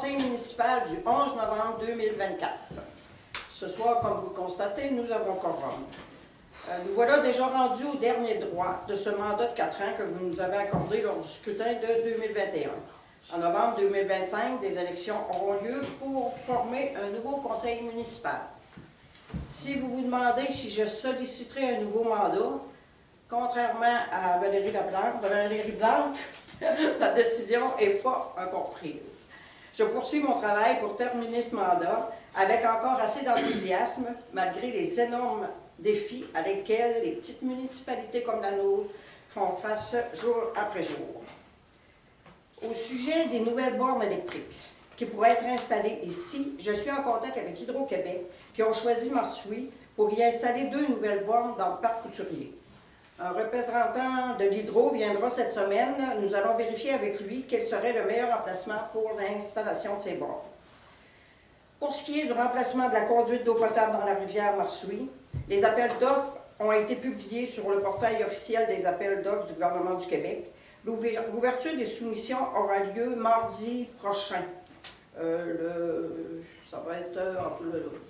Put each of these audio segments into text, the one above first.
conseil municipal du 11 novembre 2024. Ce soir, comme vous le constatez, nous avons quorum. Nous voilà déjà rendus au dernier droit de ce mandat de 4 ans que vous nous avez accordé lors du scrutin de 2021. En novembre 2025, des élections auront lieu pour former un nouveau conseil municipal. Si vous vous demandez si je solliciterai un nouveau mandat, contrairement à Valérie Plante, la décision n'est pas encore prise. Je poursuis mon travail pour terminer ce mandat avec encore assez d'enthousiasme, malgré les énormes défis à lesquels les petites municipalités comme la nôtre font face jour après jour. Au sujet des nouvelles bornes électriques qui pourraient être installées ici, je suis en contact avec Hydro-Québec qui ont choisi Marsoui pour y installer 2 nouvelles bornes dans le parc Couturier. Un représentant de l'Hydro viendra cette semaine. Nous allons vérifier avec lui quel serait le meilleur emplacement pour l'installation de ces bornes. Pour ce qui est du remplacement de la conduite d'eau potable dans la rivière Marsoui, les appels d'offres ont été publiés sur le portail officiel des appels d'offres du gouvernement du Québec. L'ouverture des soumissions aura lieu mardi prochain. Ça va être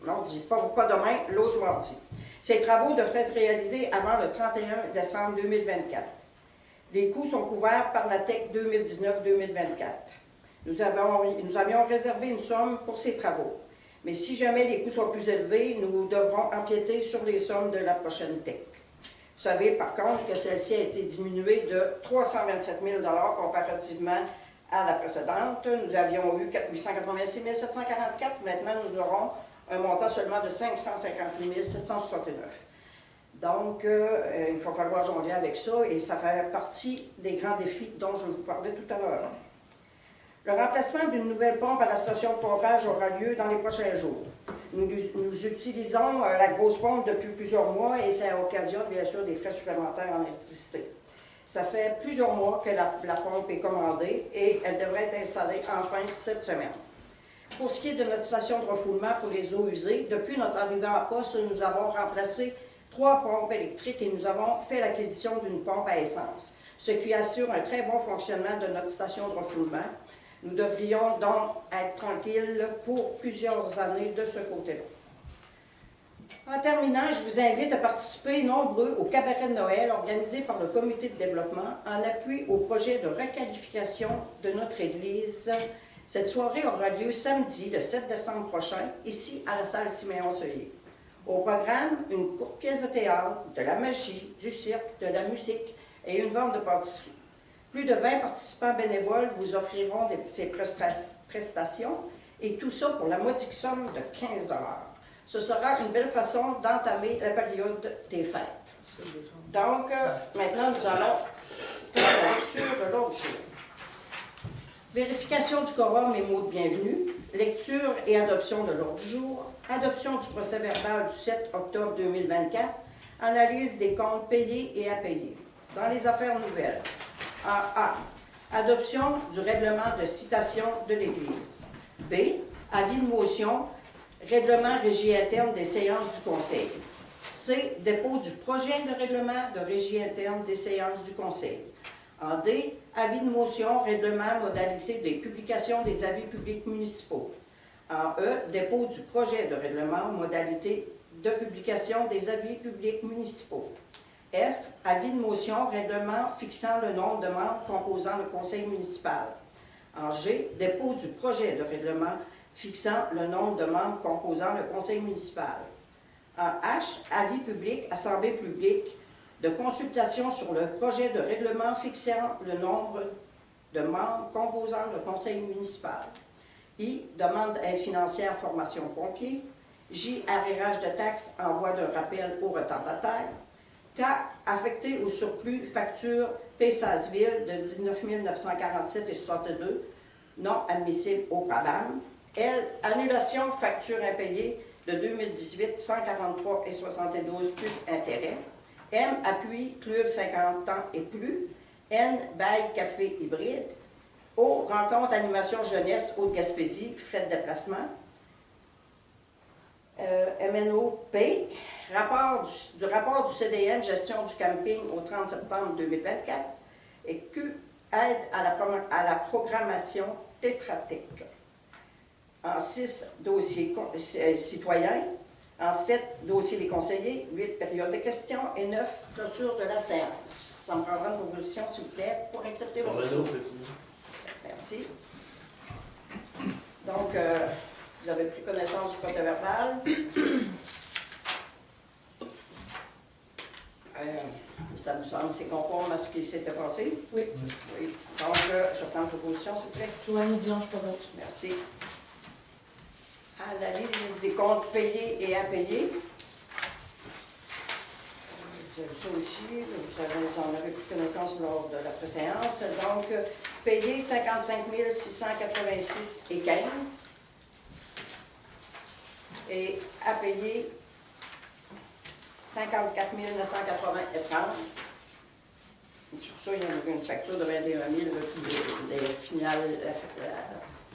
mardi, pas demain, l'autre mardi. Ces travaux doivent être réalisés avant le 31 décembre 2024. Les coûts sont couverts par la TEC 2019-2024. Nous avions réservé une somme pour ces travaux. Mais si jamais les coûts sont plus élevés, nous devrons empiéter sur les sommes de la prochaine TEC. Vous savez par contre que celle-ci a été diminuée de 327 000 comparativement à la précédente. Nous avions eu 886 744. Maintenant, nous aurons un montant seulement de 558 769. Donc, il va falloir jongler avec ça et ça fait partie des grands défis dont je vous parlais tout à l'heure. Le remplacement d'une nouvelle pompe à la station de pompage aura lieu dans les prochains jours. Nous utilisons la grosse pompe depuis plusieurs mois et ça occasionne bien sûr des frais supplémentaires en électricité. Ça fait plusieurs mois que la pompe est commandée et elle devrait être installée enfin cette semaine. Pour ce qui est de notre station de refoulement pour les eaux usées, depuis notre arrivée en poste, nous avons remplacé 3 pompes électriques et nous avons fait l'acquisition d'une pompe à essence, ce qui assure un très bon fonctionnement de notre station de refoulement. Nous devrions donc être tranquilles pour plusieurs années de ce côté-là. En terminant, je vous invite à participer nombreux au cabaret de Noël organisé par le comité de développement en appui au projet de requalification de notre église. Cette soirée aura lieu samedi, le 7 décembre prochain, ici à la salle Siméon-Seuillet. Au programme, une courte pièce de théâtre, de la magie, du cirque, de la musique et une vente de pâtisserie. Plus de 20 participants bénévoles vous offriront ces prestations et tout ça pour la modique somme de 15 $. Ce sera une belle façon d'entamer la période des fêtes. Donc, maintenant, nous allons faire la lecture de l'ordre du jour. Vérification du quorum et mots de bienvenue, lecture et adoption de l'ordre du jour, adoption du procès-verbal du 7 octobre 2024, analyse des comptes payés et à payer. Dans les affaires nouvelles, A. Adoption du règlement de citation de l'Église. B. Avis de motion, règlement régie interne des séances du Conseil. C. Dépôt du projet de règlement de régie interne des séances du Conseil. En D. Avis de motion, règlement, modalité des publications des avis publics municipaux. En E. Dépôt du projet de règlement, modalité de publication des avis publics municipaux. F. Avis de motion, règlement fixant le nombre de membres composant le conseil municipal. En G. Dépôt du projet de règlement fixant le nombre de membres composant le conseil municipal. En H. Avis public, assemblée publique, de consultation sur le projet de règlement fixant le nombre de membres composant le conseil municipal. I. Demande d'aide financière formation pompiers. J. Arrérage de taxes, envoi d'un rappel au retardataire. K. Affecté au surplus facture P-Sasville de 19 947 et 62, non admissible au programme. L. Annulation facture impayée de 2018, 143 et 72 plus intérêt. M. Appui club 50 ans et plus. N. Bail café hybride. O. Rencontre animation jeunesse Haute-Gaspésie, frais de déplacement. MNOP, rapport du CDN, gestion du camping au 30 septembre 2024. Et Q, aide à la programmation tétratique. en 6 dossiers citoyens, en 7 dossiers des conseillers, 8 périodes de questions et 9 clôtures de la séance. Ça me prendra une proposition, s'il vous plaît, pour accepter votre choix. Merci. Donc, vous avez pris connaissance du procès-verbal. Ça vous semble, c'est conforme à ce qui s'était passé? Oui. Oui. Donc, je prends une proposition, s'il vous plaît. Joanie Dion, je vote. Merci. Analyse des comptes payés et à payer. Vous avez ça aussi, vous en avez pris connaissance lors de la préséance. Donc, payé 55 686 et 15. Et à payer 54 980 et 30. Sur ça, il y a une facture de 21 000, les finales,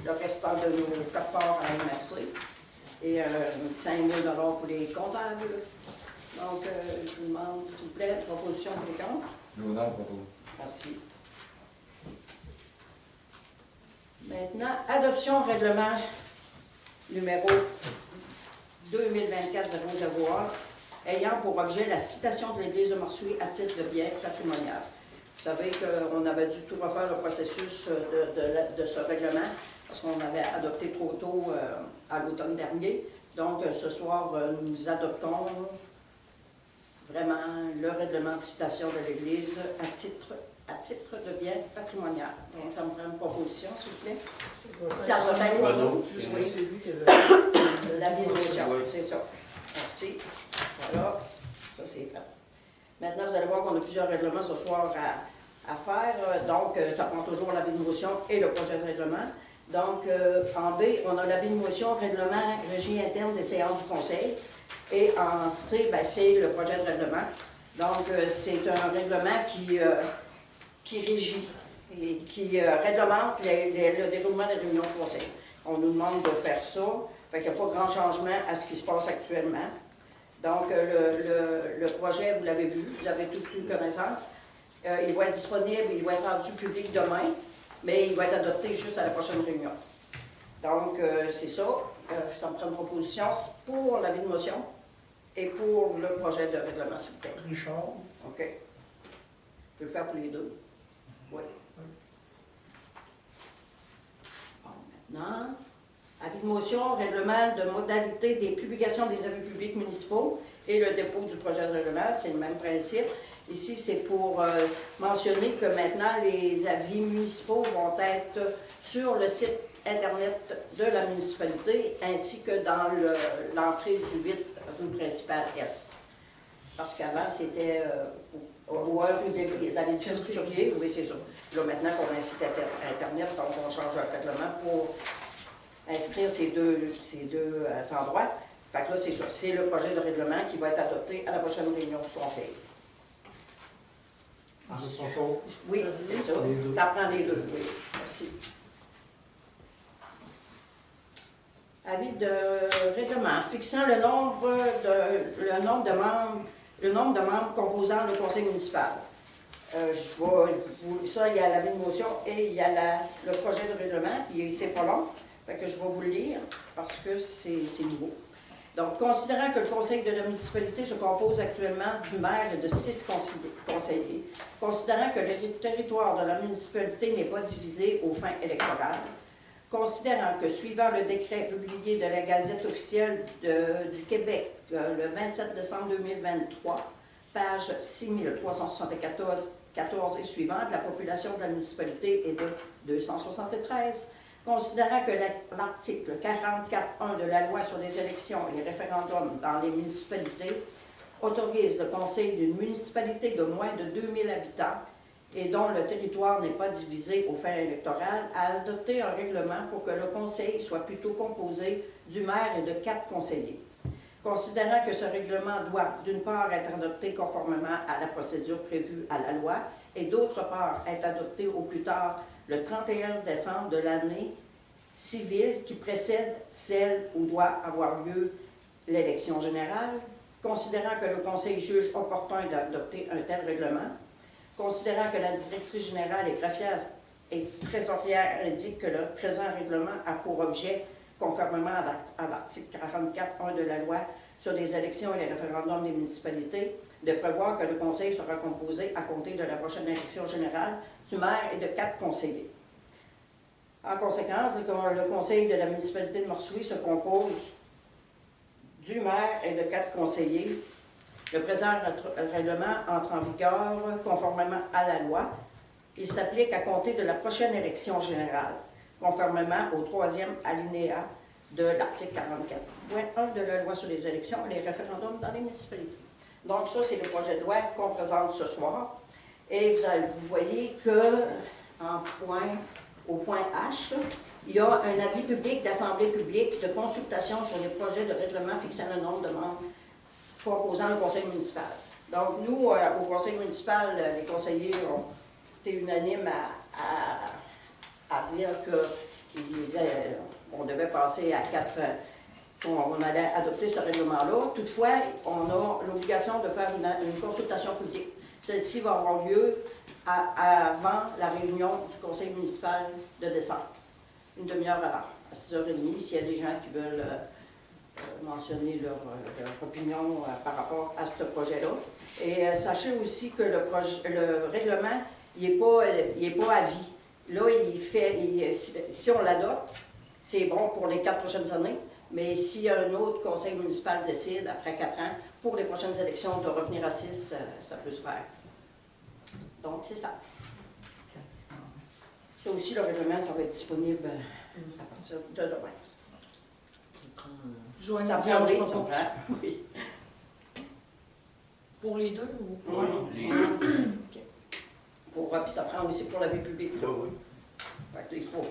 le restant de nos codes-parts à MRC. Et 5 000 pour les comptables. Donc, je vous demande, s'il vous plaît, proposition pour les comptes. Léonard propose. Merci. Maintenant, adoption règlement numéro 2024-001, ayant pour objet la citation de l'Église de Morsuis à titre de bien patrimonial. Vous savez qu'on avait dû tout refaire le processus de ce règlement, parce qu'on avait adopté trop tôt à l'automne dernier. Donc, ce soir, nous adoptons vraiment le règlement de citation de l'Église à titre de bien patrimonial. Donc, ça me prend une proposition, s'il vous plaît. Ça va être oui. C'est lui qui a La motion, c'est ça. Merci. Voilà, ça c'est fait. Maintenant, vous allez voir qu'on a plusieurs règlements ce soir à faire. Donc, ça prend toujours l'avis de motion et le projet de règlement. Donc, en B, on a l'avis de motion, règlement, régie interne des séances du Conseil. Et en C, ben, c'est le projet de règlement. Donc, c'est un règlement qui régit et qui réglemente le déroulement des réunions du Conseil. On nous demande de faire ça. Fait qu'il n'y a pas grand changement à ce qui se passe actuellement. Donc, le projet, vous l'avez vu, vous avez tout pris connaissance. Il va être disponible, il va être rendu public demain, mais il va être adopté juste à la prochaine réunion. Donc, c'est ça. Ça me prend une proposition pour l'avis de motion et pour le projet de règlement, s'il vous plaît. Richard. OK. Je peux le faire pour les deux? Oui. Bon, maintenant, avis de motion, règlement de modalité des publications des avis publics municipaux et le dépôt du projet de règlement, c'est le même principe. Ici, c'est pour mentionner que maintenant, les avis municipaux vont être sur le site Internet de la municipalité, ainsi que dans l'entrée du 8 rue principale S. Parce qu'avant, c'était au les édifices couturiers, oui, c'est ça. Là, maintenant qu'on a un site Internet, donc on change le règlement pour inscrire ces deux endroits. Fait que là, c'est ça. C'est le projet de règlement qui va être adopté à la prochaine réunion du Conseil. Oui, c'est ça. Ça prend les deux, oui. Merci. Avis de règlement fixant le nombre de membres composant le conseil municipal. Ça, il y a l'avis de motion et il y a le projet de règlement, puis c'est pas long, fait que je vais vous le lire parce que c'est nouveau. Donc, considérant que le conseil de la municipalité se compose actuellement du maire et de 6 conseillers, considérant que le territoire de la municipalité n'est pas divisé aux fins électorales, considérant que suivant le décret publié de la Gazette officielle du Québec le 27 décembre 2023, page 6374 et suivante, la population de la municipalité est de 273, considérant que l'article 44.1 de la loi sur les élections et les référendums dans les municipalités autorise le conseil d'une municipalité de moins de 2000 habitants et dont le territoire n'est pas divisé aux fins électorales à adopter un règlement pour que le conseil soit plutôt composé du maire et de 4 conseillers. Considérant que ce règlement doit, d'une part, être adopté conformément à la procédure prévue à la loi et d'autre part, être adopté au plus tard le 31 décembre de l'année civile qui précède celle où doit avoir lieu l'élection générale, considérant que le Conseil juge opportun d'adopter un tel règlement, considérant que la directrice générale et greffière et trésorière indiquent que le présent règlement a pour objet conformément à l'article 44.1 de la loi sur les élections et les référendums des municipalités, de prévoir que le conseil sera composé à compter de la prochaine élection générale du maire et de 4 conseillers. En conséquence, le conseil de la municipalité de Morsoui se compose du maire et de 4 conseillers. Le présent règlement entre en vigueur conformément à la loi. Il s'applique à compter de la prochaine élection générale, conformément au 3e alinéa de l'article 44.1 de la loi sur les élections et les référendums dans les municipalités. Donc ça, c'est le projet de loi qu'on présente ce soir. Et vous voyez que, au point H, là, il y a un avis public d'assemblée publique de consultation sur les projets de règlement fixant le nombre de membres composant le conseil municipal. Donc nous, au conseil municipal, les conseillers ont été unanimes à dire qu'on devait passer à 4, on allait adopter ce règlement-là. Toutefois, on a l'obligation de faire une consultation publique. Celle-ci va avoir lieu avant la réunion du conseil municipal de décembre, une demi-heure avant, à 6h30, s'il y a des gens qui veulent mentionner leur opinion par rapport à ce projet-là. Et sachez aussi que le règlement, il n'est pas à vie. Là, si on l'adopte, c'est bon pour les 4 prochaines années, mais si un autre conseil municipal décide, après 4 ans, pour les prochaines élections, de revenir à 6, ça peut se faire. Donc, c'est ça. Ça aussi, le règlement, ça va être disponible à partir de demain. Ça prend, oui. Pour les deux ou pour les deux? Okay. Puis ça prend aussi pour la vie publique. Oui. Fait que les 3.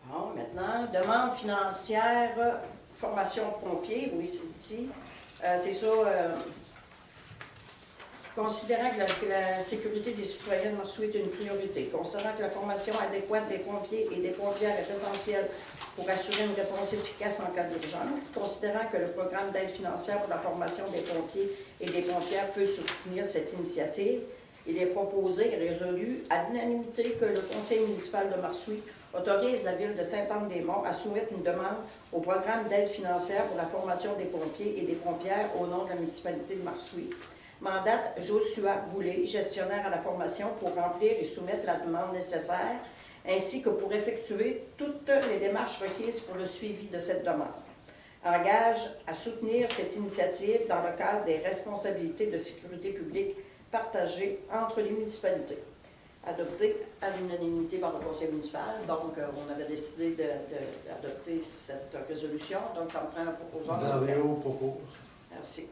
Bon, maintenant, demande financière, formation pompier, oui, c'est ici. C'est ça, considérant que la sécurité des citoyens de Morsoui est une priorité, considérant que la formation adéquate des pompiers et des pompières est essentielle pour assurer une réponse efficace en cas d'urgence, considérant que le programme d'aide financière pour la formation des pompiers et des pompières peut soutenir cette initiative, il est proposé et résolu à l'unanimité que le conseil municipal de Morsoui autorise la ville de Sainte-Anne-des-Monts à soumettre une demande au programme d'aide financière pour la formation des pompiers et des pompières au nom de la municipalité de Morsoui. Mandate Joshua Boulay, gestionnaire à la formation, pour remplir et soumettre la demande nécessaire, ainsi que pour effectuer toutes les démarches requises pour le suivi de cette demande. Engage à soutenir cette initiative dans le cadre des responsabilités de sécurité publique partagées entre les municipalités. Adopté à l'unanimité par le conseil municipal. Donc, on avait décidé d'adopter cette résolution. Donc, ça me prend un proposant. Dario propose. Merci.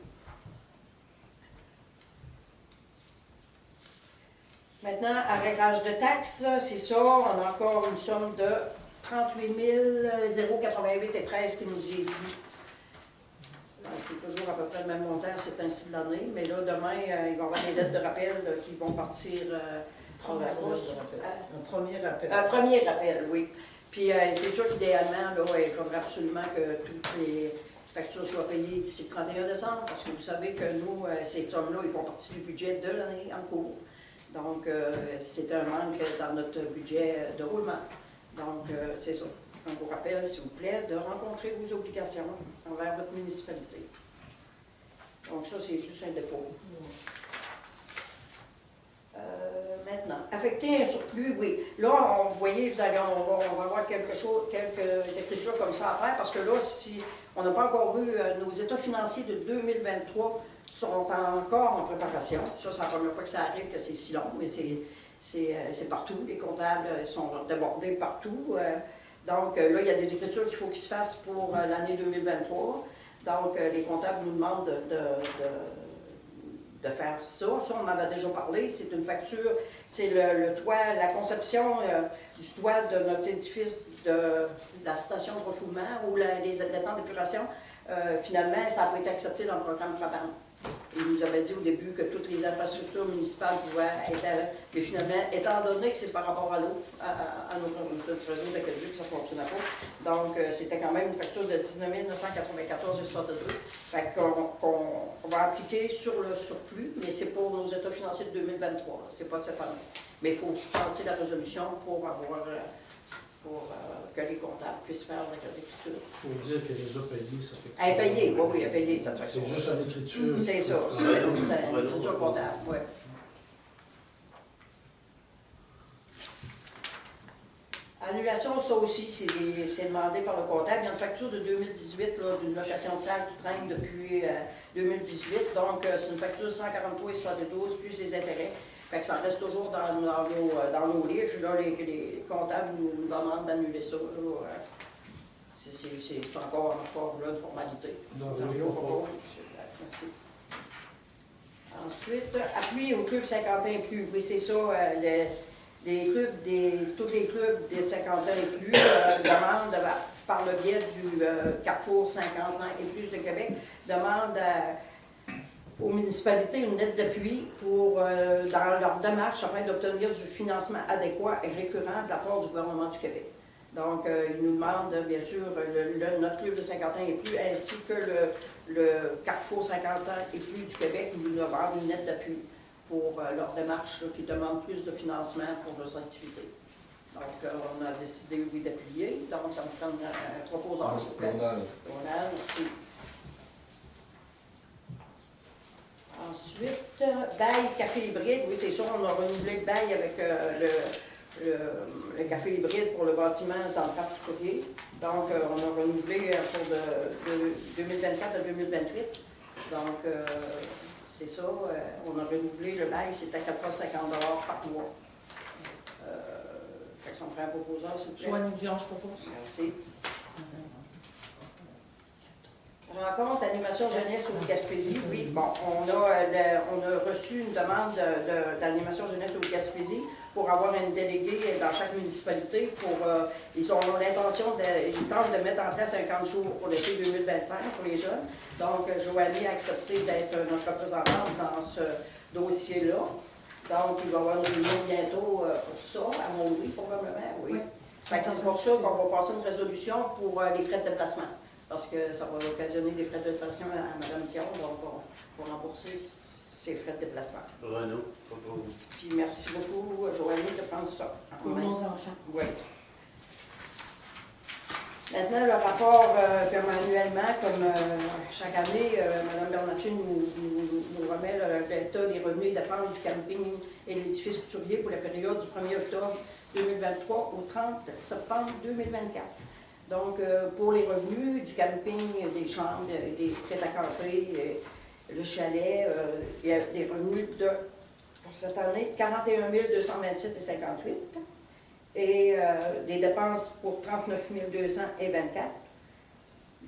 Maintenant, arrêtage de taxes, c'est ça. On a encore une somme de 38 088,13 qui nous est due. C'est toujours à peu près le même montant, c'est ainsi de l'année. Mais là, demain, il va y avoir des dettes de rappel qui vont partir par la bourse. un premier appel? Un premier rappel, oui. Puis c'est sûr qu'idéalement, là, il faudrait absolument que toutes les factures soient payées d'ici le 31 décembre, parce que vous savez que nous, ces sommes-là, ils font partie du budget de l'année en cours. Donc, c'est un manque dans notre budget de roulement. Donc, c'est ça. On vous rappelle, s'il vous plaît, de rencontrer vos obligations envers votre municipalité. Donc, ça, c'est juste un dépôt. Maintenant, affecter un surplus, oui. Là, vous voyez, on va avoir quelques écritures comme ça à faire, parce que là, si on n'a pas encore vu nos états financiers de 2023 sont encore en préparation. Ça, c'est la première fois que ça arrive, que c'est si long, mais c'est partout. Les comptables sont débordés partout. Donc, là, il y a des écritures qu'il faut qu'ils se fassent pour l'année 2023. Donc, les comptables nous demandent de faire ça. Ça, on en avait déjà parlé. C'est une facture, c'est le toit, la conception du toit de notre édifice de la station de refoulement ou les temps d'épuration. Finalement, ça n'a pas été accepté dans le programme Trabant. Il nous avait dit au début que toutes les infrastructures municipales pouvaient être... Mais finalement, étant donné que c'est par rapport à l'eau, à notre réseau d'aqueduc, ça ne fonctionnait pas. Donc, c'était quand même une facture de 19 994,62. Fait qu'on va appliquer sur le surplus, mais c'est pour nos états financiers de 2023. C'est pas cette année. Mais il faut passer la résolution pour avoir, que les comptables puissent faire l'écriture. Il faut dire qu'elle est déjà payée, ça fait que Elle est payée, oui, elle est payée, cette c'est facture. juste à l'écriture. C'est ça, c'est l'écriture comptable, oui. Annulation, ça aussi, c'est demandé par le comptable. Il y a une facture de 2018 d'une location de salle qui traîne depuis 2018. Donc, c'est une facture de 143,72 plus les intérêts. Fait que ça reste toujours dans nos livres. Là, les comptables nous demandent d'annuler ça. C'est encore là, une formalité. Donc, Donc, oui, on on propose. Merci. Ensuite, appui au club 50 ans et plus. Oui, c'est ça. Tous les clubs des 50 ans et plus demandent, par le biais du Carrefour 50 ans et plus de Québec, demandent aux municipalités une lettre d'appui dans leur démarche afin d'obtenir du financement adéquat et récurrent de la part du gouvernement du Québec. Donc, ils nous demandent, bien sûr, notre club de 50 ans et plus, ainsi que le Carrefour 50 ans et plus du Québec, nous demandent une lettre d'appui pour leur démarche qui demande plus de financement pour leurs activités. Donc, on a décidé, oui, d'appuyer. Donc, ça me prend un proposeur, s'il vous plaît. Donald, merci. Ensuite, bail café hybride. Oui, c'est sûr, on a renouvelé le bail avec le café hybride pour le bâtiment dans le parc couturier. Donc, on a renouvelé pour de 2024 à 2028. Donc, c'est ça, on a renouvelé le bail, c'est à 450 $ par mois. Fait que ça me prend un proposeur, s'il vous plaît. Joanne Dion, je propose. Merci. Rencontre animation jeunesse au Gaspésie. Oui, bon, on a reçu une demande d'animation jeunesse au Gaspésie pour avoir une déléguée dans chaque municipalité. Ils ont l'intention, ils tentent de mettre en place un camp de jour pour l'été 2025 pour les jeunes. Donc, Joanie a accepté d'être notre représentante dans ce dossier-là. Donc, il va y avoir une réunion bientôt pour ça, à Mont-Louis, probablement, oui. Oui. C'est pour ça qu'on va passer une résolution pour les frais de déplacement. Parce que ça va occasionner des frais de déplacement à Mme Dion, donc on va rembourser ses frais de déplacement. Renaud, Puis merci beaucoup, Joanie, de prendre ça. Pour nos enfants. Oui. Maintenant, le rapport, comme annuellement, comme chaque année, Mme Bernatchez nous remet l'état des revenus et dépenses du camping et de l'édifice couturier pour la période du 1er octobre 2023 au 30 septembre 2024. Donc, pour les revenus du camping, des chambres, des prêts à camper, le chalet, il y a des revenus pour cette année, 41 227,58 et des dépenses pour 39 200,24.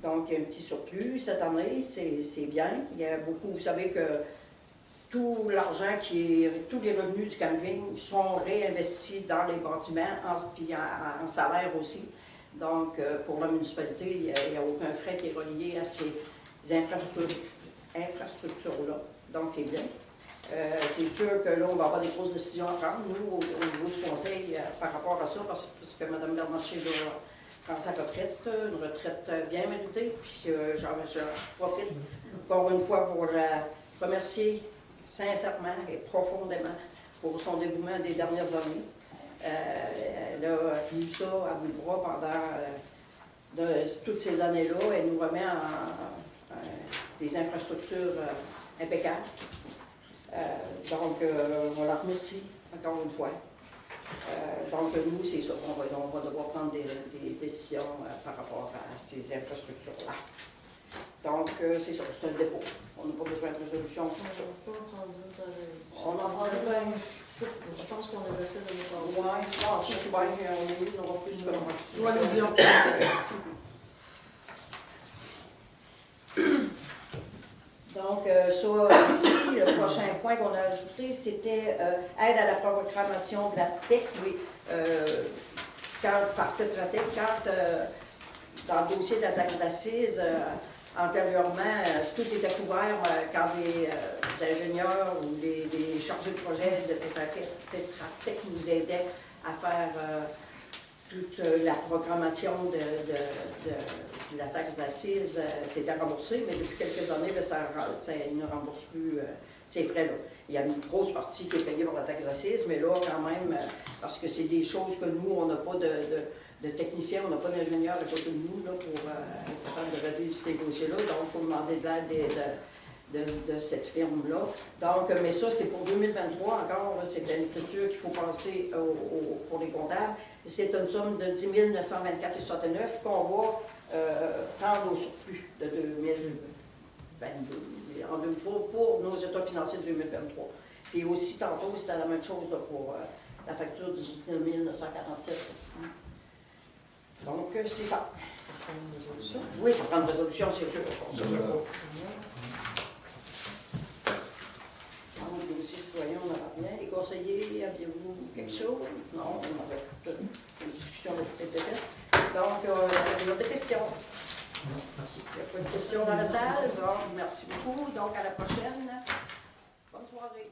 Donc, il y a un petit surplus cette année, c'est bien. Il y a beaucoup, vous savez que tout l'argent tous les revenus du camping sont réinvestis dans les bâtiments, puis en salaire aussi. Donc, pour la municipalité, il n'y a aucun frais qui est relié à ces infrastructures-là. Donc, c'est bien. C'est sûr que là, on va avoir des grosses décisions à prendre, nous, au niveau du conseil, par rapport à ça, parce que Mme Bernatchez prend sa retraite, une retraite bien méritée, puis j'en profite encore une fois pour la remercier sincèrement et profondément pour son dévouement des dernières années. Elle a tenu ça à bout de bras pendant toutes ces années-là. Elle nous remet des infrastructures impeccables. Donc, on la remercie encore une fois. Donc, nous, c'est ça. On va devoir prendre des décisions par rapport à ces infrastructures-là. Donc, c'est ça, c'est un dépôt. On n'a pas besoin de résolution pour ça. On en prend une. Je pense qu'on avait fait de notre Oui, non, c'est souvent, on aura plus que Joanne Dion. Donc, ça ici, le prochain point qu'on a ajouté, c'était aide à la programmation de la TEC. Oui, par Tetra Tech, quand dans le dossier de la taxe d'assises, antérieurement, tout était couvert quand les ingénieurs ou les chargés de projet de Tetra Tech nous aidaient à faire toute la programmation de la taxe d'assises. C'était remboursé, mais depuis quelques années, ça, ils ne remboursent plus ces frais-là. Il y a une grosse partie qui est payée par la taxe d'assises, mais là, quand même, parce que c'est des choses que nous, on n'a pas de techniciens, on n'a pas d'ingénieurs à côté de nous là, pour être capable de régler ces dossiers-là. Donc, il faut demander de l'aide de cette firme-là. Donc, mais ça, c'est pour 2023 encore. Là, c'est de l'écriture qu'il faut passer pour les comptables. C'est une somme de 10 924,69 qu'on va prendre au surplus de 2022 pour nos états financiers de 2023. Et aussi, tantôt, c'était la même chose là, pour la facture du 19 947. Donc, c'est ça. Ça prend une résolution. Oui, ça prend une résolution, c'est sûr. Ça, dans le dossier citoyen, on n'aura rien. Les conseillers, aviez-vous quelque chose? Non, on avait toute une discussion avec le PTP. Donc, il y a des questions. Merci. Il n'y a pas de questions dans la salle. Donc, merci beaucoup. Donc, à la prochaine. Bonne soirée.